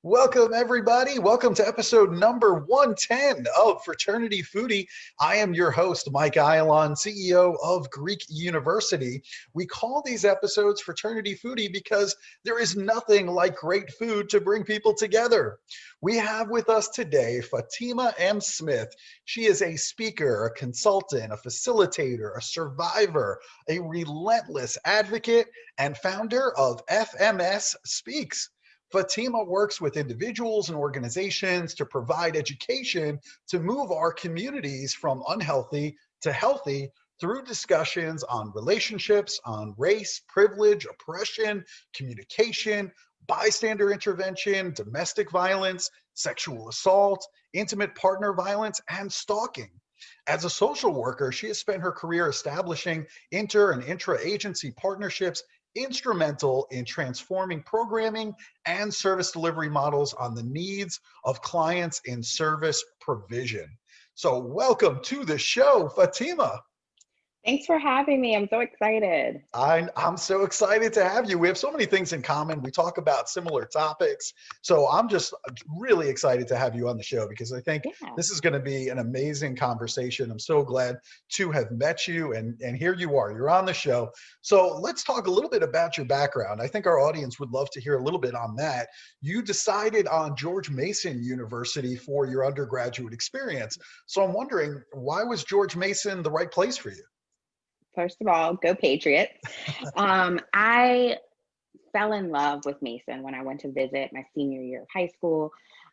Welcome, everybody. Welcome to episode number 110 of Fraternity Foodie. I am your host, Mike Ayalon, CEO of Greek University. We call these episodes Fraternity Foodie because there is nothing like great food to bring people together. We have with us today Fatima M Smith. She is a speaker, a consultant, a facilitator, a survivor, a relentless advocate, and founder of FMS Speaks. Fatima works with individuals and organizations to provide education to move our communities from unhealthy to healthy through discussions on relationships, on race, privilege, oppression, communication, bystander intervention, domestic violence, sexual assault, intimate partner violence, and stalking. As a social worker, she has spent her career establishing inter and intra-agency partnerships instrumental in transforming programming and service delivery models on the needs of clients in service provision. So welcome to the show, Fatima. Thanks for having me. I'm so excited. I'm so excited to have you. We have so many things in common. We talk about similar topics. So I'm just really excited to have you on the show because I think this is going to be an amazing conversation. I'm so glad to have met you, and here you are. You're on the show. So let's talk a little bit about your background. I think our audience would love to hear a little bit on that. You decided on George Mason University for your undergraduate experience. So I'm wondering, why was George Mason the right place for you? First of all, go Patriots. I fell in love with Mason when I went to visit my senior year of high school.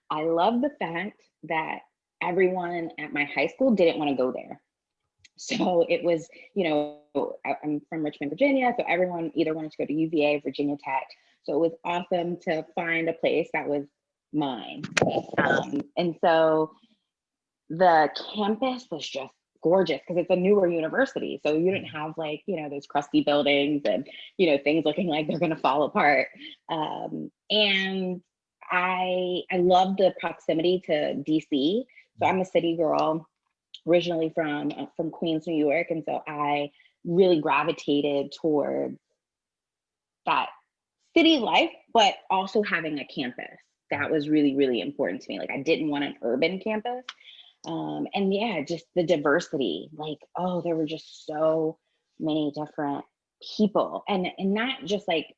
I love the fact that everyone at my high school didn't want to go there. So it was, I'm from Richmond, Virginia. So everyone either wanted to go to UVA, Virginia Tech. So it was awesome to find a place that was mine. And so the campus was just gorgeous because it's a newer university. So you didn't have those crusty buildings and, things looking like they're going to fall apart. And I love the proximity to DC. So I'm a city girl, originally from Queens, New York. And so I really gravitated towards that city life, but also having a campus. That was really, really important to me. Like, I didn't want an urban campus. And yeah, just the diversity, there were just so many different people, and not just like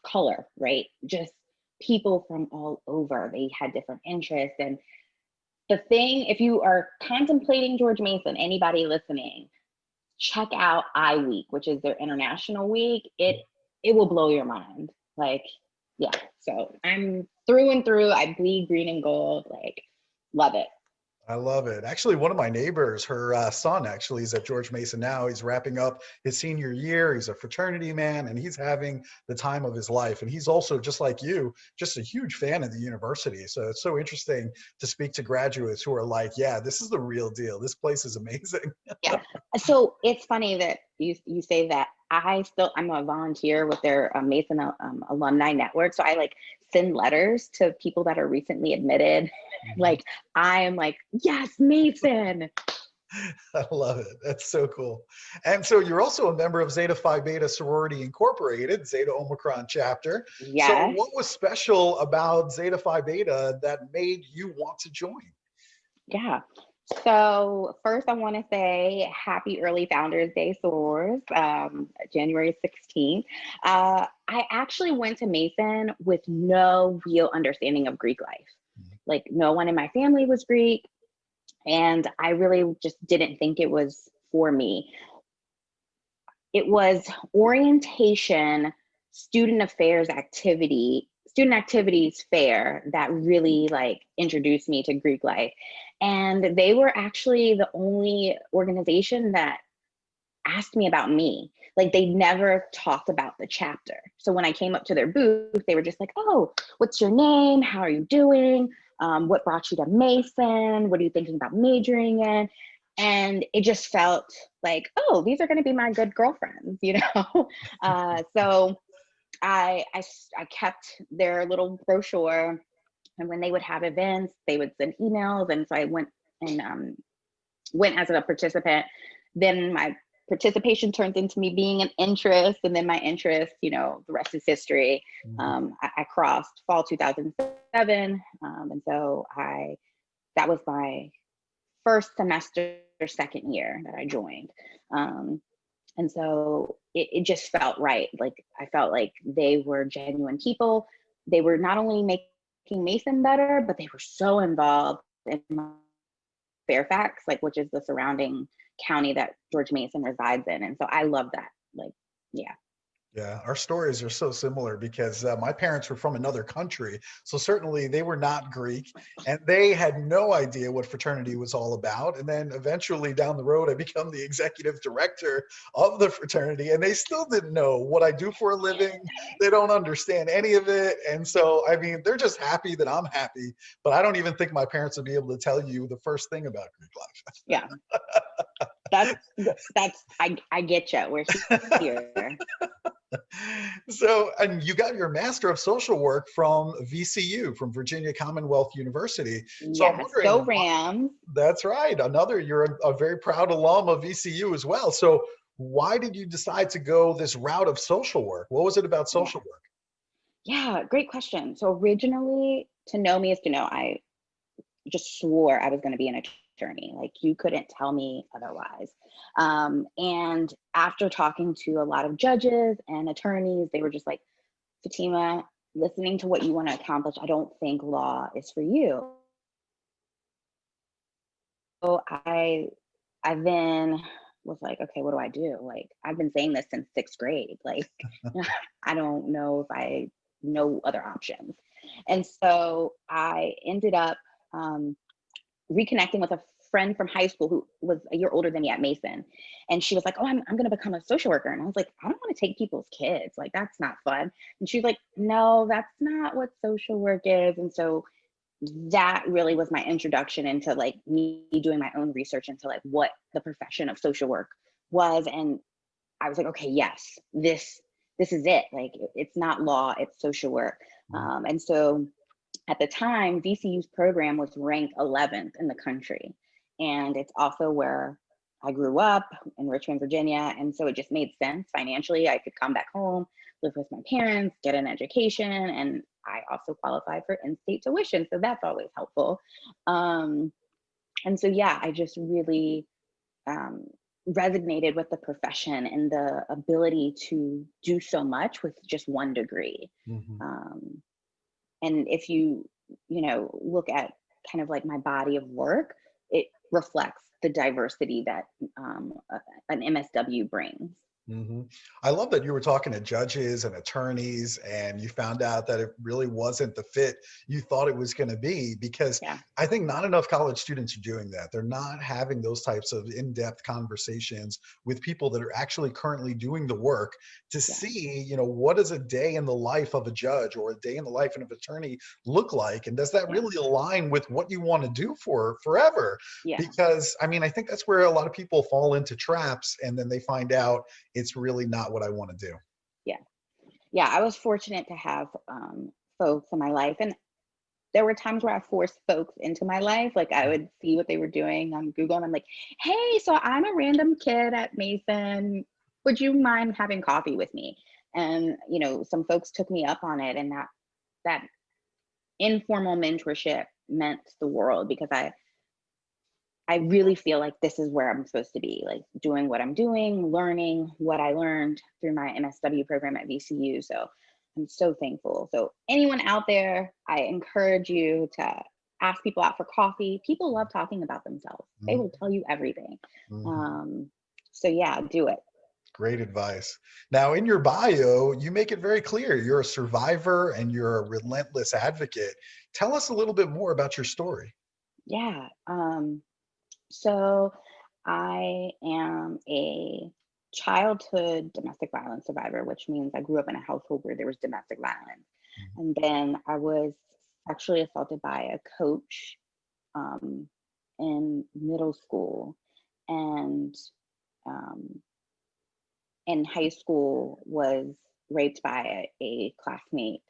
color, right? Just people from all over. They had different interests. And the thing, if you are contemplating George Mason, anybody listening, check out I Week, which is their international week. It will blow your mind. So I'm through and through. I bleed green and gold. Love it. I love it. Actually, one of my neighbors, her son actually is at George Mason now. He's wrapping up his senior year. He's a fraternity man, and he's having the time of his life. And he's also, just like you, just a huge fan of the university. So it's so interesting to speak to graduates who are like, yeah, this is the real deal. This place is amazing. Yeah. So it's funny that you say that. I'm a volunteer with their Mason alumni network. So I send letters to people that are recently admitted. I'm yes, Mason. I love it. That's so cool. And so you're also a member of Zeta Phi Beta Sorority Incorporated, Zeta Omicron chapter. Yes. So what was special about Zeta Phi Beta that made you want to join? Yeah. So first, I want to say happy early Founders Day, sorors, January 16th. I actually went to Mason with no real understanding of Greek life. No one in my family was Greek, and I really just didn't think it was for me. It was orientation, student activities fair that really introduced me to Greek life. And they were actually the only organization that asked me about me. They never talked about the chapter. So when I came up to their booth, they were just like, oh, what's your name? How are you doing? What brought you to Mason? What are you thinking about majoring in? And it just felt like, oh, these are going to be my good girlfriends, So I kept their little brochure, and when they would have events, they would send emails. And so I went and went as a participant. Then my participation turned into me being an interest, and then my interest, you know, the rest is history. I crossed fall 2007, and so that was my first semester, second year that I joined. And so it just felt right. Like I felt like they were genuine people. They were not only making Mason better, but they were so involved in Fairfax, like, which is the surrounding county that George Mason resides in. And so I love that. Like, yeah. Yeah, our stories are so similar because my parents were from another country. So certainly they were not Greek and they had no idea what fraternity was all about. And then eventually down the road, I become the executive director of the fraternity and they still didn't know what I do for a living. They don't understand any of it. And so, I mean, they're just happy that I'm happy, but I don't even think my parents would be able to tell you the first thing about Greek life. Yeah. I get you. We're here. So, and you got your Master of Social Work from VCU, from Virginia Commonwealth University. So I'm Yes. wondering, Go Rams. that's right. You're a very proud alum of VCU as well. So why did you decide to go this route of social work? What was it about social work? Yeah, great question. So originally, to know me is to know I just swore I was going to be an attorney. Like you couldn't tell me otherwise. And after talking to a lot of judges and attorneys, they were just like, Fatima, listening to what you want to accomplish, I don't think law is for you. So I then was like, okay, what do I do? Like I've been saying this since sixth grade. Like I don't know if I know other options. And so I ended up reconnecting with a friend from high school who was a year older than me at Mason. And she was like, oh, I'm going to become a social worker. And I was like, I don't want to take people's kids. Like, that's not fun. And she's like, no, that's not what social work is. And so that really was my introduction into like me doing my own research into like what the profession of social work was. And I was like, okay, yes, this is it. Like, it's not law, it's social work. And so at the time, VCU's program was ranked 11th in the country. And it's also where I grew up in Richmond, Virginia. And so it just made sense financially. I could come back home, live with my parents, get an education. And I also qualified for in-state tuition. So that's always helpful. And so, yeah, I just really resonated with the profession and the ability to do so much with just one degree. And if you look at kind of like my body of work, it reflects the diversity that an MSW brings. I love that you were talking to judges and attorneys and you found out that it really wasn't the fit you thought it was going to be, because I think not enough college students are doing that. They're not having those types of in-depth conversations with people that are actually currently doing the work to see, what does a day in the life of a judge or a day in the life of an attorney look like? And does that really align with what you want to do for forever? Because I mean, I think that's where a lot of people fall into traps and then they find out it's really not what I want to do. Yeah, I was fortunate to have folks in my life, and there were times where I forced folks into my life. Like I would see what they were doing on Google and I'm like, hey, so I'm a random kid at Mason, would you mind having coffee with me? And some folks took me up on it, and that informal mentorship meant the world, because I really feel like this is where I'm supposed to be, like doing what I'm doing, learning what I learned through my MSW program at VCU. So I'm so thankful. So anyone out there, I encourage you to ask people out for coffee. People love talking about themselves. They will tell you everything. So yeah, do it. Great advice. Now, in your bio, you make it very clear you're a survivor and you're a relentless advocate. Tell us a little bit more about your story. Yeah. So I am a childhood domestic violence survivor, which means I grew up in a household where there was domestic violence. And then I was sexually assaulted by a coach in middle school. And in high school was raped by a classmate.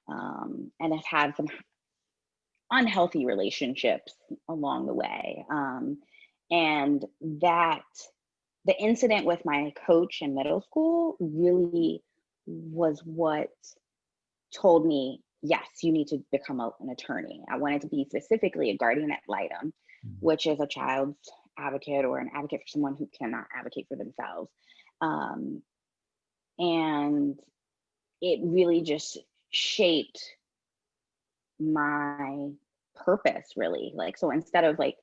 And I've had some unhealthy relationships along the way. And that the incident with my coach in middle school really was what told me, yes, you need to become an attorney. I wanted to be specifically a guardian ad litem, which is a child's advocate or an advocate for someone who cannot advocate for themselves. And it really just shaped my purpose, really. Like, so instead of like,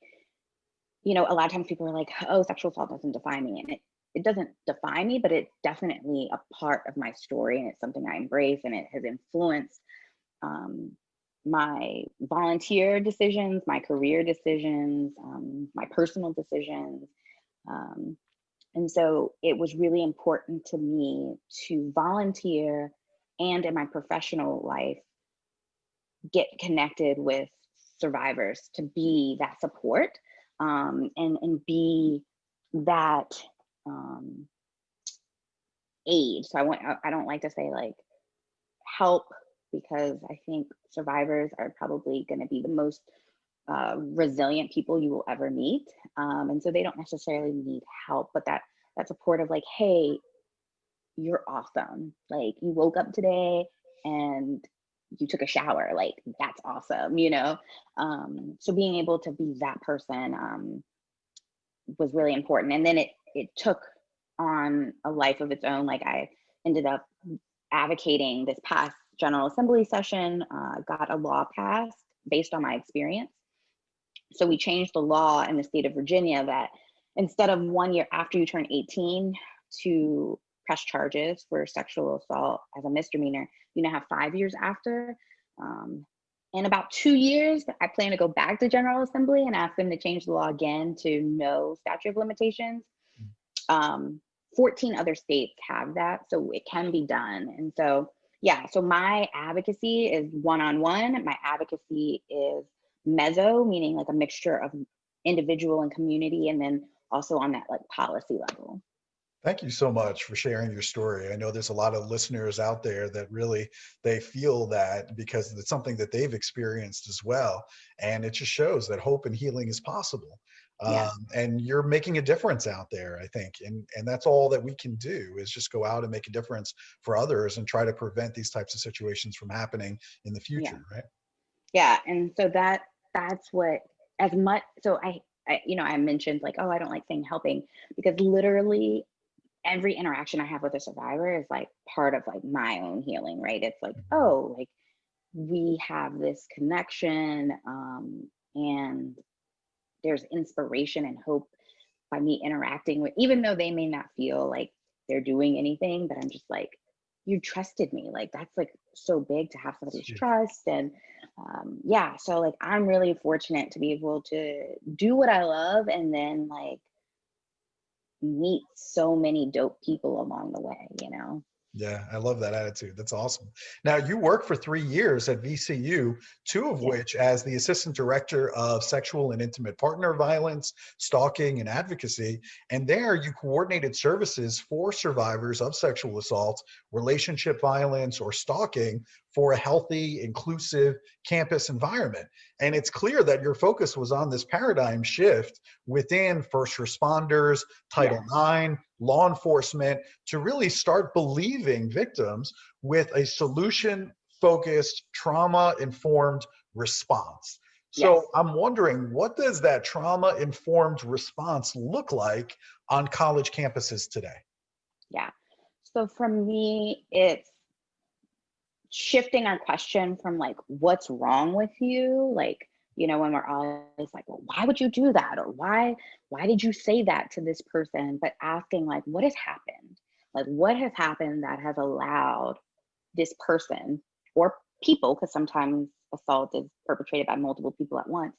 you know, a lot of times people are like, oh, sexual assault doesn't define me. And it doesn't define me, but it's definitely a part of my story. And it's something I embrace, and it has influenced my volunteer decisions, my career decisions, my personal decisions. And so it was really important to me to volunteer and in my professional life, get connected with survivors, to be that support, and be that aid. So I don't like to say like help, because I think survivors are probably going to be the most resilient people you will ever meet. And so they don't necessarily need help, but that support of like, hey, you're awesome. Like, you woke up today and you took a shower. Like, that's awesome, you know? So being able to be that person was really important. And then it took on a life of its own. Like, I ended up advocating this past General Assembly session, got a law passed based on my experience. So we changed the law in the state of Virginia that instead of 1 year after you turn 18 to press charges for sexual assault as a misdemeanor, you now have 5 years after. In about 2 years, I plan to go back to General Assembly and ask them to change the law again to no statute of limitations. 14 other states have that, so it can be done. And so, yeah, so my advocacy is one-on-one. My advocacy is meso, meaning like a mixture of individual and community, and then also on that like policy level. Thank you so much for sharing your story. I know there's a lot of listeners out there that really, they feel that because it's something that they've experienced as well. And it just shows that hope and healing is possible. Yeah. And you're making a difference out there, I think. And that's all that we can do, is just go out and make a difference for others and try to prevent these types of situations from happening in the future, right? Yeah. And so that's what, as much, so I you know, I mentioned like, oh, I don't like saying helping, because literally every interaction I have with a survivor is like part of like my own healing, right? It's like, oh, like we have this connection, and there's inspiration and hope by me interacting with, even though they may not feel like they're doing anything, but I'm just like, you trusted me. Like, that's like so big to have somebody's trust. And yeah, so like I'm really fortunate to be able to do what I love, and then like meet so many dope people along the way, you know? Yeah, I love that attitude. That's awesome. Now, you worked for 3 years at VCU, two of which as the Assistant Director of Sexual and Intimate Partner Violence, Stalking, and Advocacy. And there you coordinated services for survivors of sexual assault, relationship violence, or stalking for a healthy, inclusive campus environment. And it's clear that your focus was on this paradigm shift within first responders, Title IX, law enforcement, to really start believing victims with a solution-focused, trauma-informed response. So I'm wondering, what does that trauma-informed response look like on college campuses today? Yeah. So for me, it's shifting our question from like, what's wrong with you? Like, you know, when we're always like, well, why would you do that? Or why did you say that to this person? But asking like, what has happened? Like, what has happened that has allowed this person or people, because sometimes assault is perpetrated by multiple people at once.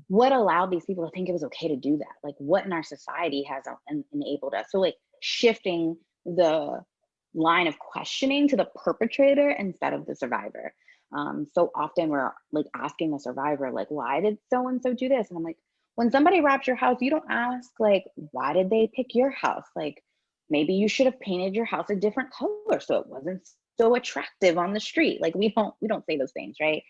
What allowed these people to think it was okay to do that? Like, what in our society has enabled us? So like shifting the line of questioning to the perpetrator instead of the survivor. So often we're like asking the survivor, like, why did so-and-so do this? And I'm like, when somebody robs your house, you don't ask like, why did they pick your house? Like, maybe you should have painted your house a different color so it wasn't so attractive on the street. Like, we don't say those things, right?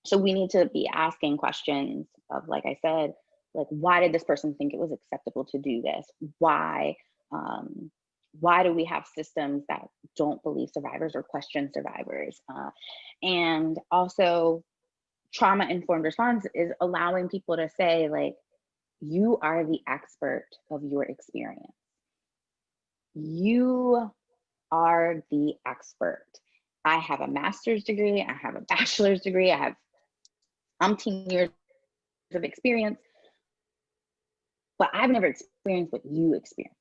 So we need to be asking questions of, like I said, like, why did this person think it was acceptable to do this? Why do we have systems that don't believe survivors or question survivors? And also, trauma-informed response is allowing people to say, like, you are the expert of your experience. You are the expert. I have a master's degree, I have a bachelor's degree, I have umpteen years of experience, but I've never experienced what you experience.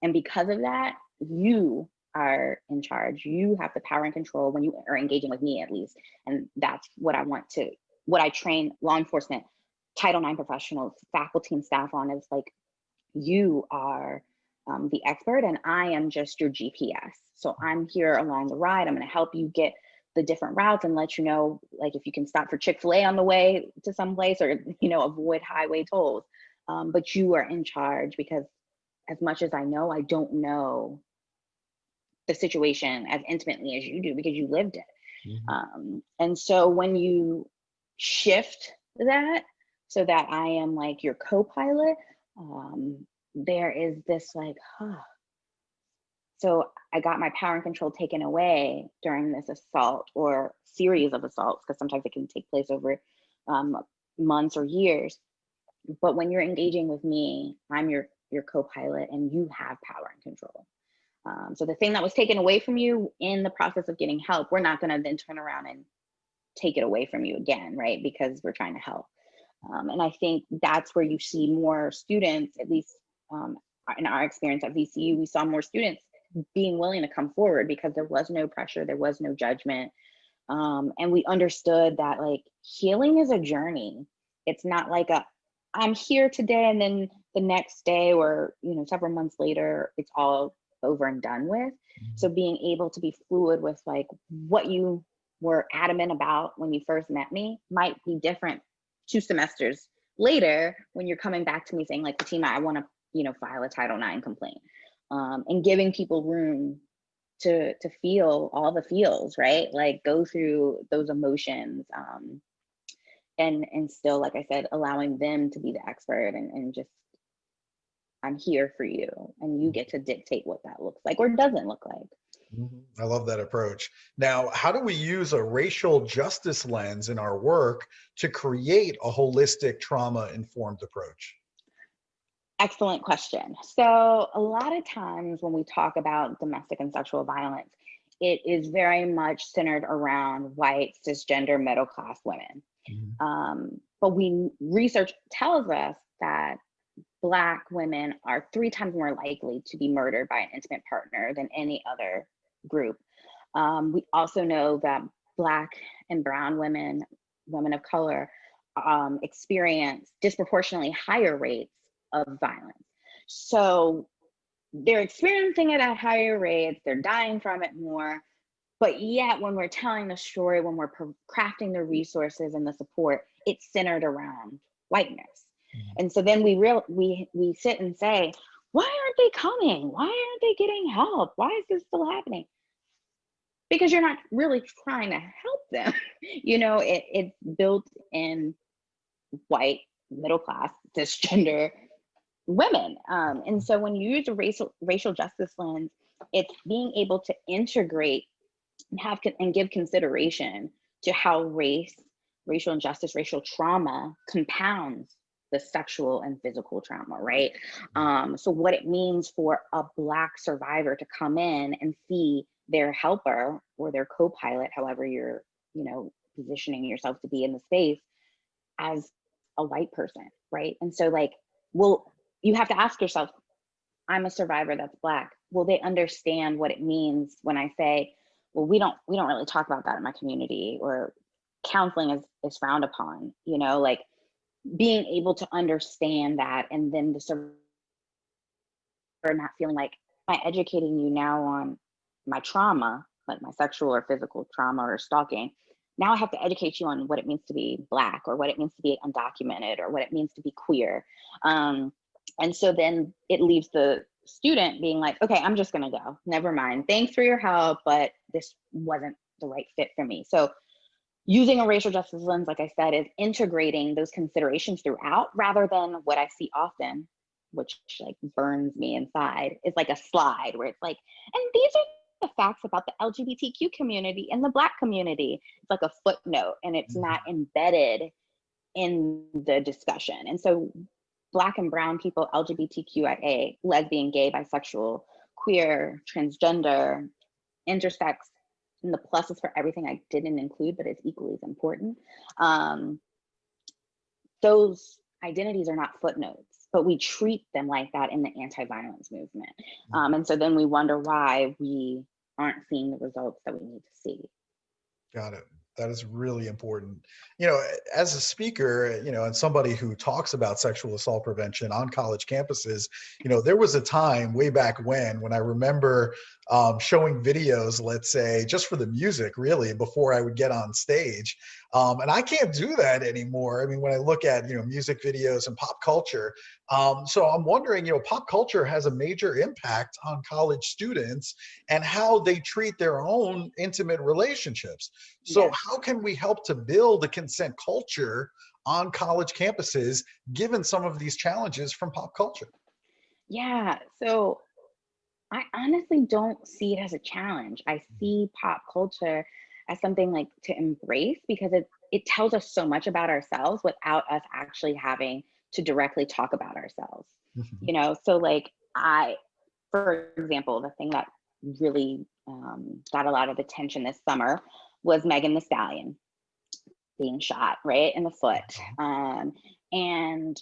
And because of that, you are in charge. You have the power and control when you are engaging with me, at least. And that's what I train law enforcement, Title IX professionals, faculty and staff on, is like, you are the expert and I am just your GPS. So I'm here along the ride. I'm going to help you get the different routes and let you know, like, if you can stop for Chick-fil-A on the way to someplace, or, avoid highway tolls. But you are in charge, because as much as I know, I don't know the situation as intimately as you do, because you lived it. Mm-hmm. And so when you shift that so that I am like your co-pilot, there is this like, so I got my power and control taken away during this assault or series of assaults, because sometimes it can take place over months or years. But when you're engaging with me, I'm your co-pilot, and you have power and control. So the thing that was taken away from you in the process of getting help, we're not going to then turn around and take it away from you again, right? Because we're trying to help. And I think that's where you see more students, at least in our experience at VCU, we saw more students being willing to come forward because there was no pressure, there was no judgment. And we understood that, like, healing is a journey. It's not like I'm here today and then the next day, or several months later, it's all over and done with. So being able to be fluid with, like, what you were adamant about when you first met me might be different 2 semesters later when you're coming back to me saying, like, Fatima, I want to file a Title IX complaint. And giving people room to feel all the feels, right? Like, go through those emotions, and still, like I said, allowing them to be the expert, and just, I'm here for you, and you get to dictate what that looks like or doesn't look like. I love that approach. Now, how do we use a racial justice lens in our work to create a holistic trauma-informed approach? Excellent question. So a lot of times when we talk about domestic and sexual violence, it is very much centered around white, cisgender, middle-class women. But research tells us that Black women are 3 times more likely to be murdered by an intimate partner than any other group. We also know that Black and brown women of color, experience disproportionately higher rates of violence. So they're experiencing it at higher rates, they're dying from it more, but yet when we're telling the story, when we're crafting the resources and the support, it's centered around whiteness. And so then we sit and say, why aren't they coming? Why aren't they getting help? Why is this still happening? Because you're not really trying to help them. It's built in white, middle class, cisgender women. And so when you use a racial justice lens, it's being able to integrate and give consideration to how racial injustice, racial trauma compounds the sexual and physical trauma, right? So what it means for a Black survivor to come in and see their helper or their co-pilot, however you're, positioning yourself to be in the space, as a white person, right? And so, like, well, you have to ask yourself, I'm a survivor that's Black. Will they understand what it means when I say, well, we don't really talk about that in my community, or counseling is frowned upon, like, being able to understand that, and then the survivor not feeling like, am I educating you now on my trauma, like my sexual or physical trauma or stalking? Now I have to educate you on what it means to be Black, or what it means to be undocumented, or what it means to be queer. And so then it leaves the student being like, okay, I'm just gonna go, never mind. Thanks for your help, but this wasn't the right fit for me. So using a racial justice lens, like I said, is integrating those considerations throughout, rather than what I see often, which like burns me inside, is like a slide where it's like, and these are the facts about the LGBTQ community and the Black community. It's like a footnote, and it's not embedded in the discussion. And so Black and brown people, LGBTQIA, lesbian, gay, bisexual, queer, transgender, intersex, and the pluses for everything I didn't include, but it's equally as important. Those identities are not footnotes, but we treat them like that in the anti-violence movement. And so then we wonder why we aren't seeing the results that we need to see. Got it. That is really important. You know, as a speaker, you know, and somebody who talks about sexual assault prevention on college campuses, you know, there was a time way back when I remember showing videos, let's say, just for the music, really, before I would get on stage. And I can't do that anymore. I mean, when I look at, you know, music videos and pop culture. So I'm wondering, you know, pop culture has a major impact on college students and how they treat their own intimate relationships. So how can we help to build a consent culture on college campuses, given some of these challenges from pop culture? Yeah, so I honestly don't see it as a challenge. I see pop culture as something like to embrace, because it tells us so much about ourselves without us actually having to directly talk about ourselves. You know, so like for example, the thing that really got a lot of attention this summer was Megan Thee Stallion being shot right in the foot. And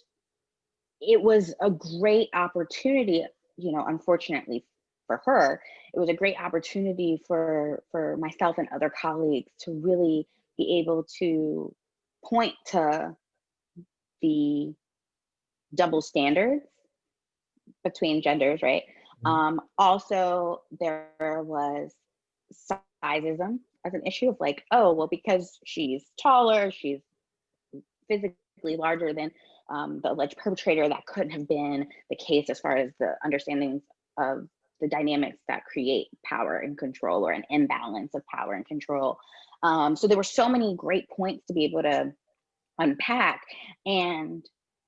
it was a great opportunity, you know, unfortunately for her, it was a great opportunity for myself and other colleagues to really be able to point to the double standards between genders, right? Also, there was sizeism as an issue of like, oh, well, because she's taller, she's physically larger than the alleged perpetrator, that couldn't have been the case as far as the understandings of the dynamics that create power and control, or an imbalance of power and control. So there were so many great points to be able to unpack, and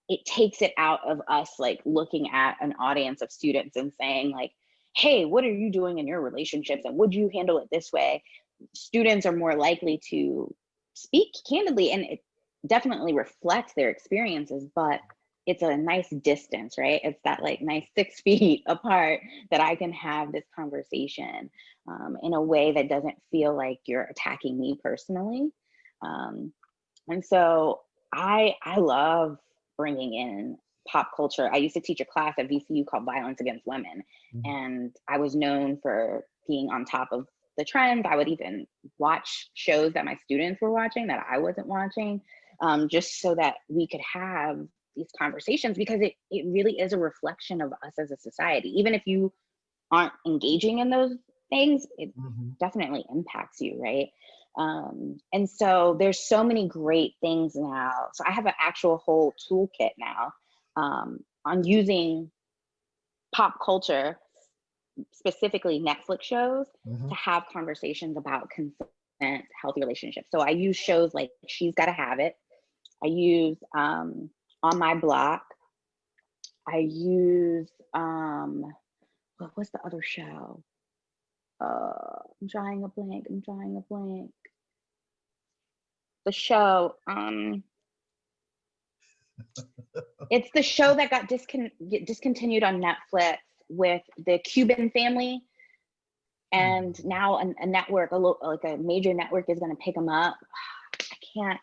it takes it out of us like looking at an audience of students and saying like, hey, what are you doing in your relationships, and would you handle it this way? Students are more likely to speak candidly, and it definitely reflects their experiences, but it's a nice distance, right? It's that like nice 6 feet apart that I can have this conversation in a way that doesn't feel like you're attacking me personally. And so I love bringing in pop culture. I used to teach a class at VCU called Violence Against Women, and I was known for being on top of the trends. I would even watch shows that my students were watching that I wasn't watching, just so that we could have these conversations, because it really is a reflection of us as a society. Even if you aren't engaging in those things, it definitely impacts you, right? And so there's so many great things now. So I have an actual whole toolkit now on using pop culture, specifically Netflix shows, to have conversations about consent, healthy relationships. So I use shows like She's Gotta Have It. I use On My Block. I use what was the other show? I'm drawing a blank. The show, it's the show that got discontinued on Netflix with the Cuban family, and now a network, like a major network, is going to pick them up. I can't.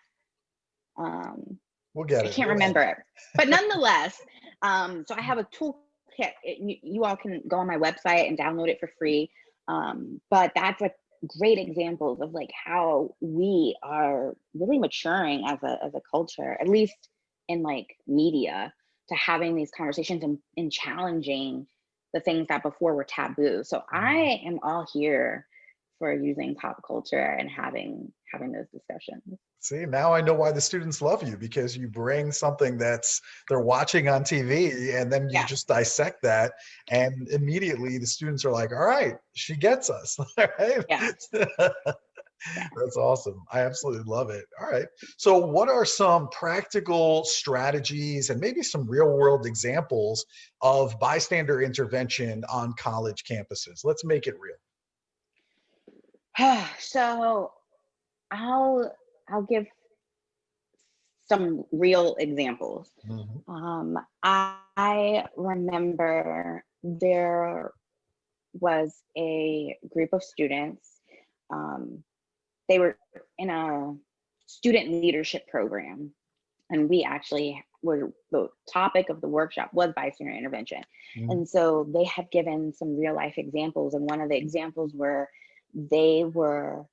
We'll get it. I can't remember it, but nonetheless, so I have a toolkit. You all can go on my website and download it for free. But that's like great examples of like how we are really maturing as a culture, at least in like media, to having these conversations and challenging the things that before were taboo. So I am all here for using pop culture and having those discussions. See, now I know why the students love you, because you bring something they're watching on TV, and then you just dissect that, and immediately the students are like, all right, she gets us. Right? Yeah. Yeah. That's awesome. I absolutely love it. All right. So, what are some practical strategies and maybe some real world examples of bystander intervention on college campuses? Let's make it real. So I'll give some real examples. Mhm. I remember there was a group of students. Um, they were in a student leadership program, and we actually were, the topic of the workshop was bystander intervention. Mhm. And so they had given some real life examples, and one of the examples were they were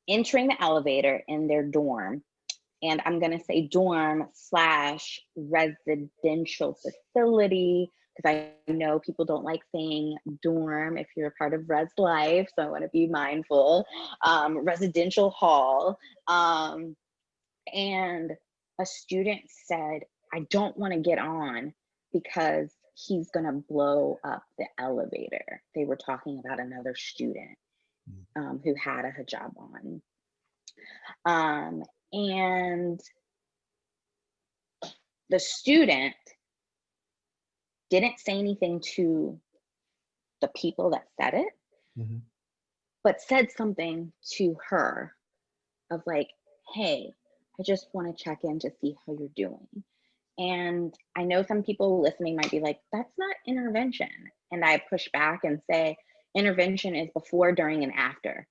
entering the elevator in their dorm, and I'm going to say dorm slash residential facility, because I know people don't like saying dorm if you're a part of res life, so I want to be mindful. Residential hall. And a student said, I don't want to get on because he's going to blow up the elevator. They were talking about another student who had a hijab on. And the student didn't say anything to the people that said it, Mhm. but said something to her of like, hey, I just want to check in to see how you're doing. And I know some people listening might be like, that's not intervention. And I push back and say, intervention is before, during, and after.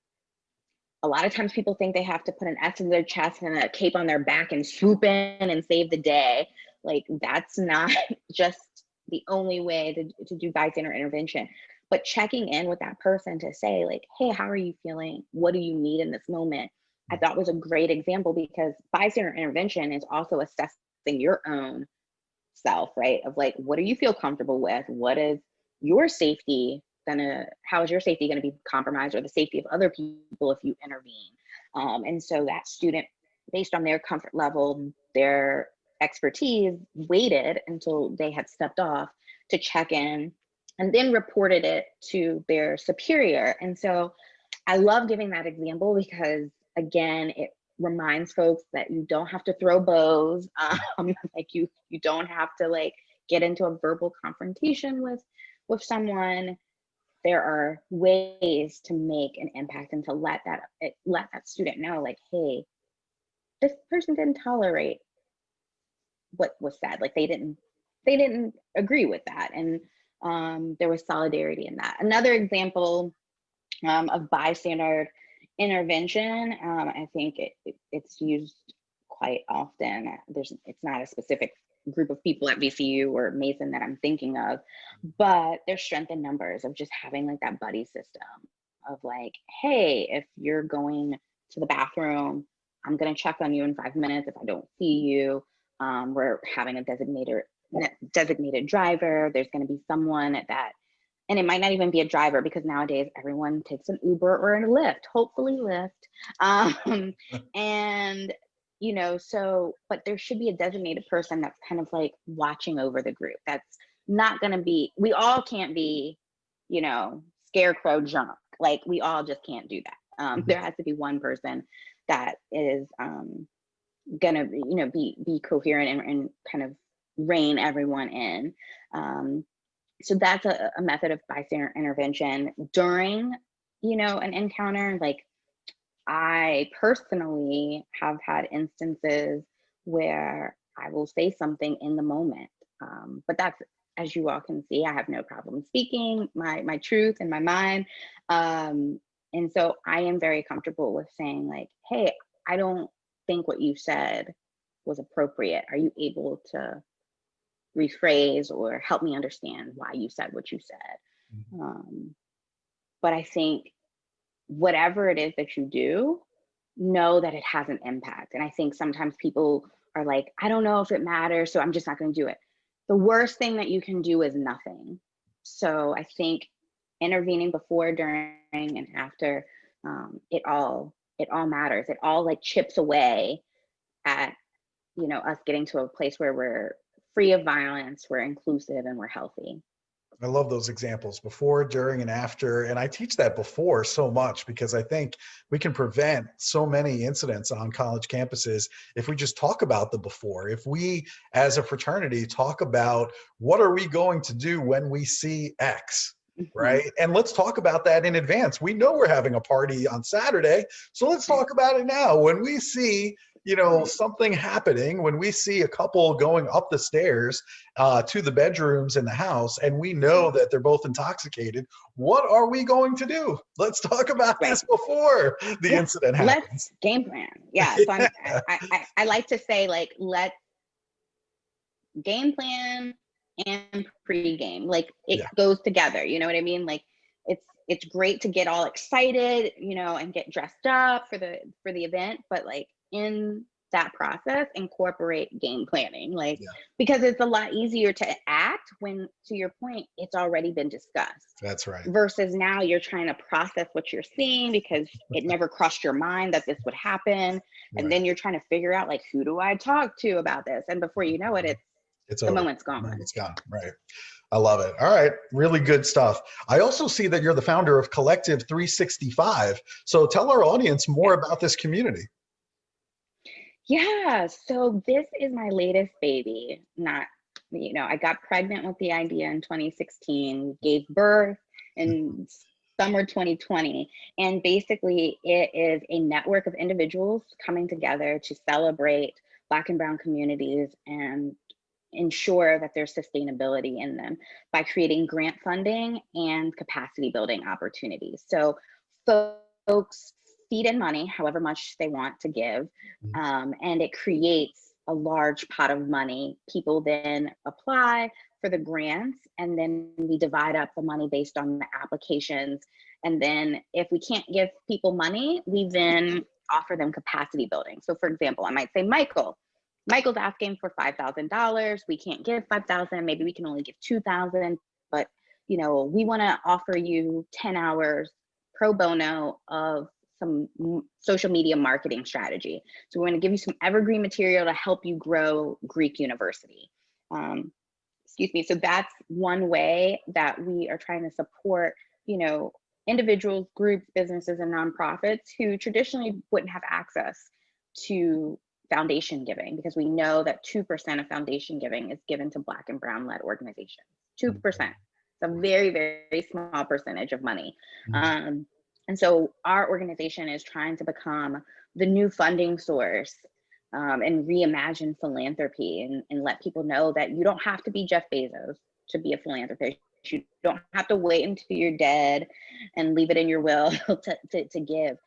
A lot of times people think they have to put an S in their chest and a cape on their back and swoop in and save the day. Like, that's not just the only way to do bystander intervention. But checking in with that person to say, like, hey, how are you feeling? What do you need in this moment? I thought was a great example, because bystander intervention is also assessing your own self, right? Of like, what do you feel comfortable with? What is your safety how is your safety gonna be compromised, or the safety of other people if you intervene? And so that student, based on their comfort level, their expertise, waited until they had stepped off to check in, and then reported it to their superior. And so I love giving that example because, again, it reminds folks that you don't have to throw bows. Like you don't have to like get into a verbal confrontation with someone. There are ways to make an impact and to let that student know, like, hey, this person didn't tolerate what was said. Like they didn't agree with that, and there was solidarity in that. Another example of bystander intervention. I think it's used quite often. It's not a specific group of people at VCU or Mason that I'm thinking of, but there's strength in numbers of just having like that buddy system of like, hey, if you're going to the bathroom, I'm gonna check on you in 5 minutes. If I don't see you, we're having a designated driver. There's going to be someone that, and it might not even be a driver, because nowadays everyone takes an Uber or a Lyft, hopefully Lyft. And, so, but there should be a designated person that's kind of like watching over the group. That's not going to be, we all can't be, scarecrow junk. Like, we all just can't do that. Mhm. There has to be one person that is gonna, be coherent and kind of rein everyone in. So that's a method of bystander intervention during, an encounter. Like, I personally have had instances where I will say something in the moment, but that's, as you all can see, I have no problem speaking my truth in my mind, and so I am very comfortable with saying, like, hey, I don't think what you said was appropriate. Are you able to rephrase or help me understand why you said what you said? But I think whatever it is that you do, know that it has an impact. And I think sometimes people are like, I don't know if it matters, so I'm just not going to do it. The worst thing that you can do is nothing. So I think intervening before, during, and after, it all matters. It all like chips away at, us getting to a place where we're free of violence, we're inclusive, and we're healthy. I love those examples, before, during, and after. And I teach that before so much because I think we can prevent so many incidents on college campuses if we just talk about the before. If we, as a fraternity, talk about what are we going to do when we see X, Mhm. right? And let's talk about that in advance. We know we're having a party on Saturday, so let's Right. talk about it now. When we see, Right. something happening, when we see a couple going up the stairs to the bedrooms in the house, and we know that they're both intoxicated, what are we going to do? Let's talk about Right. this before the Yeah. incident Let's happens. game plan. Yeah. So I like to say, like, let's game plan and pre-game. Like, it Yeah, goes together. You know what I mean? Like, it's great to get all excited, and get dressed up for the event, but like, in that process, incorporate game planning. Like, yeah, because it's a lot easier to act when, to your point, it's already been discussed, that's right. versus now you're trying to process what you're seeing because it never crossed your mind that this would happen. And Right. then you're trying to figure out, like, who do I talk to about this? And before you know it, it's It's the over. moment's gone. It's gone. Right. I love it. All right. Really good stuff. I also see that you're the founder of Collective 365. So tell our audience Yeah. more about this community. Yeah. So this is my latest baby. Not, I got pregnant with the idea in 2016, gave birth in summer 2020. And basically, it is a network of individuals coming together to celebrate Black and Brown communities and ensure that there's sustainability in them by creating grant funding and capacity building opportunities. So folks feed in money, however much they want to give, and it creates a large pot of money. People then apply for the grants, and then we divide up the money based on the applications. And then if we can't give people money, we then offer them capacity building. So for example, I might say, Michael's asking for $5,000. We can't give 5,000. Maybe we can only give 2,000. But we want to offer you 10 hours pro bono of some social media marketing strategy. So we're going to give you some evergreen material to help you grow Greek University. Excuse me. So that's one way that we are trying to support, individuals, groups, businesses, and nonprofits who traditionally wouldn't have access to foundation giving, because we know that 2% of foundation giving is given to Black and Brown led organizations. 2%. It's a very, very small percentage of money. And so our organization is trying to become the new funding source, and reimagine philanthropy, and let people know that you don't have to be Jeff Bezos to be a philanthropist. You don't have to wait until you're dead and leave it in your will to give.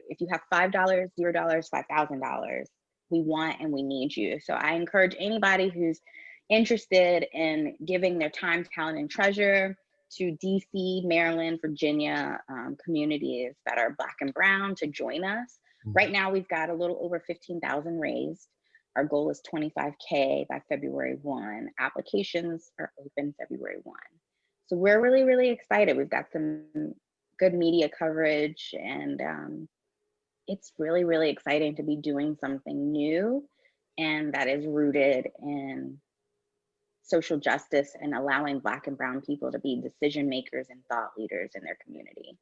If you have $5, $0, $5,000, we want and we need you. So I encourage anybody who's interested in giving their time, talent, and treasure to DC, Maryland, Virginia communities that are Black and Brown to join us. Right now, we've got a little over 15,000 raised. Our goal is 25K by February 1. Applications are open February 1. So we're really, really excited. We've got some good media coverage, and it's really, really exciting to be doing something new and that is rooted in social justice and allowing Black and Brown people to be decision makers and thought leaders in their community.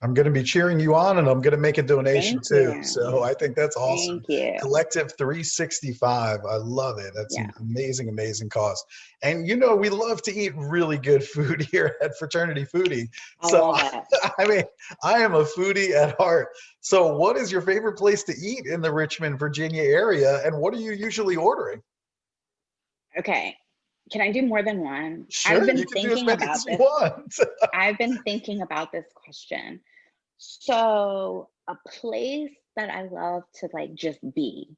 I'm going to be cheering you on, and I'm going to make a donation Thank too. So you. I think that's awesome. Thank you. Collective 365. I love it. That's Yeah. an amazing, amazing cause. And we love to eat really good food here at Fraternity Foodie. I So, love it. I mean, I am a foodie at heart. So, what is your favorite place to eat in the Richmond, Virginia area? And what are you usually ordering? Okay. Can I do more than one? I've Sure, you been can do as thinking many about as you this. want. I've been thinking about this question. So, a place that I love to like just be,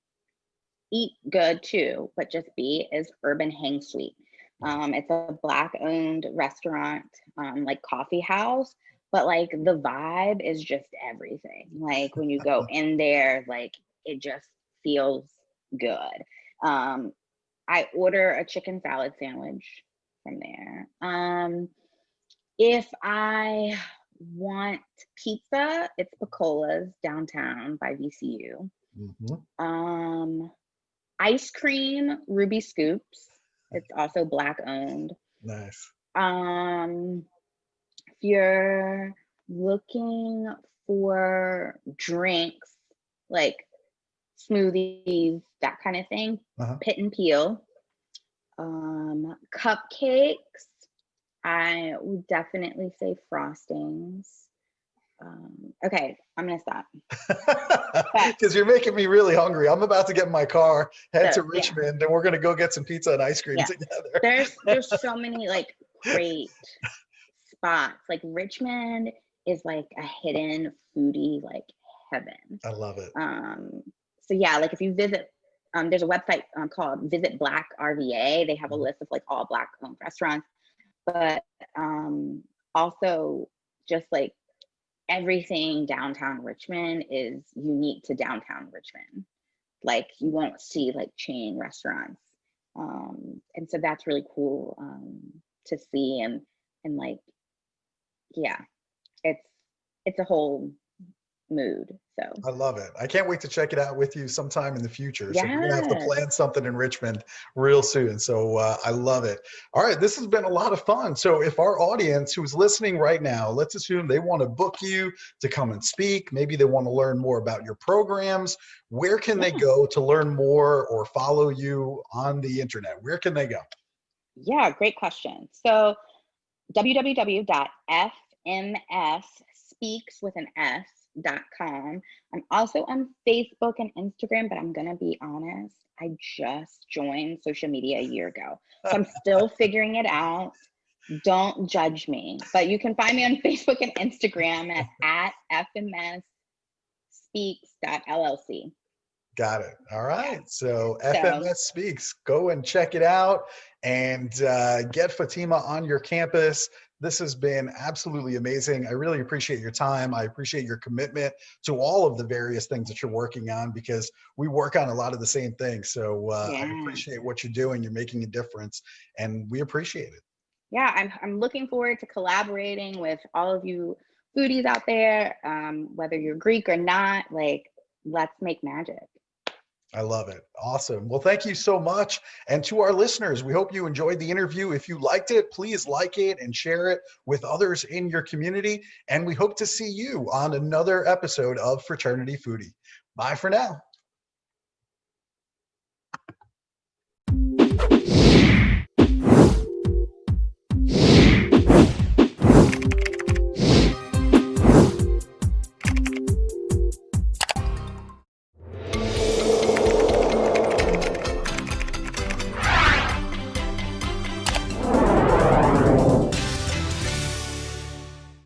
eat good too, but just be, is Urban Hang Suite. It's a Black owned restaurant, like coffee house, but like the vibe is just everything. Like when you go in there, like it just feels good. I order a chicken salad sandwich from there. If I want pizza, it's Piccola's downtown by VCU. Mhm. Ice cream, Ruby Scoops. It's also Black owned. Nice. If you're looking for drinks, like smoothies, that kind of thing, Pit and Peel. Cupcakes, I would definitely say Frostings. Okay, I'm gonna stop. Because you're making me really hungry. I'm about to get in my car, head to Yeah. Richmond, and we're gonna go get some pizza and ice cream Yeah. together. There's so many like great spots. Like Richmond is like a hidden foodie like heaven. I love it. So yeah, like if you visit, there's a website called Visit Black RVA. They have a list of like all Black owned restaurants, but also just like everything downtown Richmond is unique to downtown Richmond. Like you won't see like chain restaurants. And so that's really cool to see, and like, yeah, it's a whole mood. So I love it. I can't wait to check it out with you sometime in the future. So we're gonna have to yes. plan something in Richmond real soon. So I love it. All right, this has been a lot of fun. So if our audience who's listening right now, let's assume they want to book you to come and speak, maybe they want to learn more about your programs, where can they go to learn more or follow you on the internet? Where can they go? Yeah, great question. So www.fmsspeaks.com. I'm also on Facebook and Instagram, but I'm gonna be honest, I just joined social media a year ago. So I'm still figuring it out. Don't judge me, but you can find me on Facebook and Instagram at fmsspeaks.llc. Got it. All right. So FMS Speaks, go and check it out and get Fatima on your campus. This has been absolutely amazing. I really appreciate your time. I appreciate your commitment to all of the various things that you're working on, because we work on a lot of the same things. So I appreciate what you're doing. You're making a difference, and we appreciate it. Yeah, I'm looking forward to collaborating with all of you foodies out there, whether you're Greek or not. Like, let's make magic. I love it. Awesome. Well, thank you so much. And to our listeners, we hope you enjoyed the interview. If you liked it, please like it and share it with others in your community. And we hope to see you on another episode of Fraternity Foodie. Bye for now.